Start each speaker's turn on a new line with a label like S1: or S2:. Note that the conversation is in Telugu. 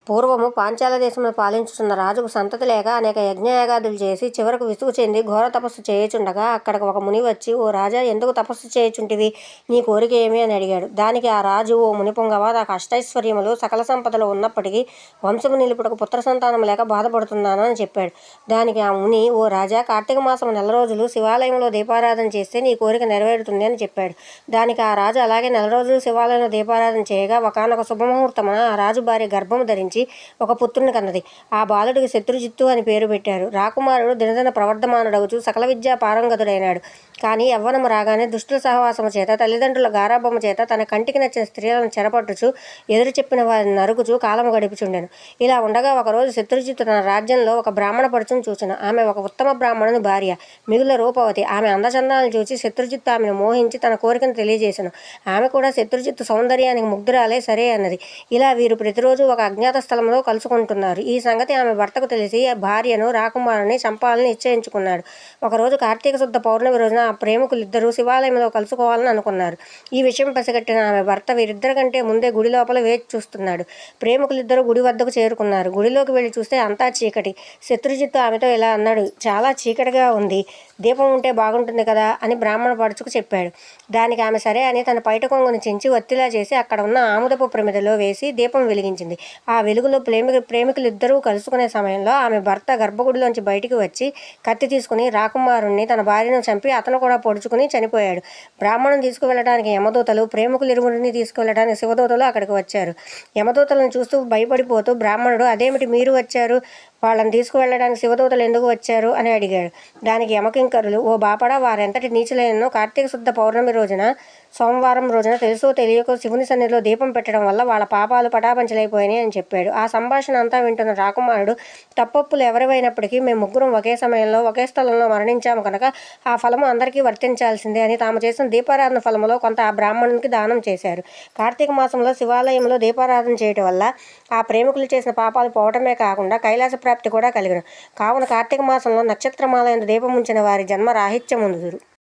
S1: పూర్వము పాంచాల దేశమును పాలించుచున్న రాజుకు సంతతి లేక అనేక యజ్ఞయాగాదులు చేసి చివరకు విసుగు చెంది ఘోర తపస్సు చేయుచుండగా అక్కడకు ఒక ముని వచ్చి, ఓ రాజా, ఎందుకు తపస్సు చేయుచుంటివి? నీ కోరిక ఏమి అని అడిగాడు. దానికి ఆ రాజు, ఓ మునిపుంగవ, నాకు అష్టైశ్వర్యములు సకల సంపదలు ఉన్నప్పటికీ వంశము నిలుపుటకు పుత్ర సంతానం లేక బాధపడుతున్నాను అని చెప్పాడు. దానికి ఆ ముని, ఓ రాజా, కార్తీక మాసం 4 రోజులు శివాలయంలో దీపారాధన చేస్తే నీ కోరిక నెరవేరుతుంది అని చెప్పాడు. దానికి ఆ రాజు అలాగే 4 రోజులు శివాలయంలో దీపారాధన చేయగా ఒకానొక శుభముహూర్తమున ఆ రాజు భార్య గర్భము ధరించి ఒక పుత్రుని కన్నది. ఆ బాలుడికి శత్రుజిత్తు అని పేరు పెట్టారు. రాకుమారుడు దినదిన ప్రవర్ధమానుడగుచు సకల విద్యా పారంగతుడైనాడు. కానీ యవ్వనము రాగానే దుష్టుల సహవాసము చేత, తల్లిదండ్రుల గారాభము చేత తన కంటికి నచ్చిన స్త్రీలను చెరపట్టుచు ఎదురు చెప్పిన వారిని నరుకుచు కాలము గడిపుచుండెను. ఇలా ఉండగా ఒకరోజు శత్రుజిత్తు తన రాజ్యంలో ఒక బ్రాహ్మణ పడుచును చూచెను. ఆమె ఒక ఉత్తమ బ్రాహ్మణుని భార్య, మిగుల రూపవతి. ఆమె అందచందాలను చూచి శత్రుజిత్తు ఆమెను మోహించి తన కోరికను తెలియజేసెను. ఆమె కూడా శత్రుజిత్తు సౌందర్యానికి ముగ్ధురాలై సరే అన్నది. ఇలా వీరు ప్రతిరోజు ఒక అజ్ఞాత స్థలంలో కలుసుకుంటున్నారు. ఈ సంగతి ఆమె భర్తకు తెలిసి భార్యను రాకుమారుని చంపాలని నిశ్చయించుకున్నాడు. ఒకరోజు కార్తీక శుద్ధ పౌర్ణమి రోజున ఆ ప్రేమికులిద్దరూ శివాలయంలో కలుసుకోవాలని అనుకున్నారు. ఈ విషయం పసిగట్టిన ఆమె భర్త వీరిద్దరి కంటే ముందే గుడి లోపల వేచి చూస్తున్నాడు. ప్రేమికులిద్దరూ గుడి వద్దకు చేరుకున్నారు. గుడిలోకి వెళ్ళి చూస్తే అంతా చీకటి. శత్రుజిత్తు ఆమెతో ఇలా అన్నాడు, చాలా చీకటిగా ఉంది, దీపం ఉంటే బాగుంటుంది కదా అని బ్రాహ్మణ పడుచుకు చెప్పాడు. దానికి ఆమె సరే అని తన పైట కొంగును చించి వత్తిలా చేసి అక్కడ ఉన్న ఆముదపు ప్రమిదలో వేసి దీపం వెలిగించింది. ఆ వెలుగులో ప్రేమికులిద్దరూ కలుసుకునే సమయంలో ఆమె భర్త గర్భగుడిలోంచి బయటికి వచ్చి కత్తి తీసుకుని రాకుమారుణ్ణి, తన భార్యను చంపి అతను కూడా పొడుచుకుని చనిపోయాడు. బ్రాహ్మణుని తీసుకువెళ్ళడానికి యమదూతలు, ప్రేమికులిరువురిని తీసుకువెళ్ళడానికి శివదూతలు అక్కడికి వచ్చారు. యమదూతలను చూస్తూ భయపడిపోతూ బ్రాహ్మణుడు, అదేమిటి మీరు వచ్చారు, వాళ్ళని తీసుకువెళ్ళడానికి శివదూతలు ఎందుకు వచ్చారు అని అడిగాడు. దానికి యమకింకరులు, ఓ బాపడ, వారెంతటి నీచులైనను కార్తీక శుద్ధ పౌర్ణమి రోజున, సోమవారం రోజున తెలుసో తెలియకో శివుని సన్నిధిలో దీపం పెట్టడం వల్ల వాళ్ళ పాపాలు పటాపంచలైపోయినాయి అని చెప్పాడు. ఆ సంభాషణ అంతా వింటున్న రాకుమారుడు, తప్పొప్పులు ఎవరివైనప్పటికీ మేము ముగ్గురం ఒకే సమయంలో ఒకే స్థలంలో మరణించాము కనుక ఆ ఫలము అందరికీ వర్తించాల్సిందే అని తాము చేసిన దీపారాధన ఫలములో కొంత ఆ బ్రాహ్మణునికి దానం చేశారు. కార్తీక మాసంలో శివాలయంలో దీపారాధన చేయటం వల్ల ఆ ప్రేమికులు చేసిన పాపాలు పోవటమే కాకుండా కైలాస ప్రాప్తి కూడా కలిగిన. కావున కార్తీక మాసంలో నక్షత్రమాలయందు దీపముంచిన వారి జన్మ రాహిత్యముందుదురు.